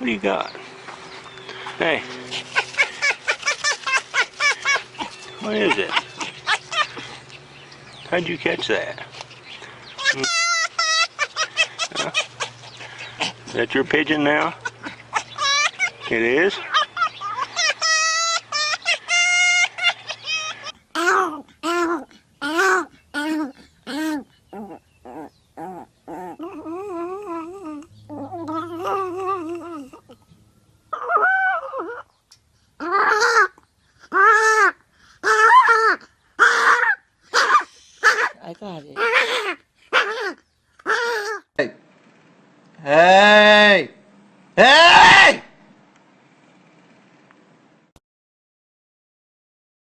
What do you got? Hey. What is it? How'd you catch that? Huh? Is that your pigeon now? It is? I got it. Hey! Hey! Hey!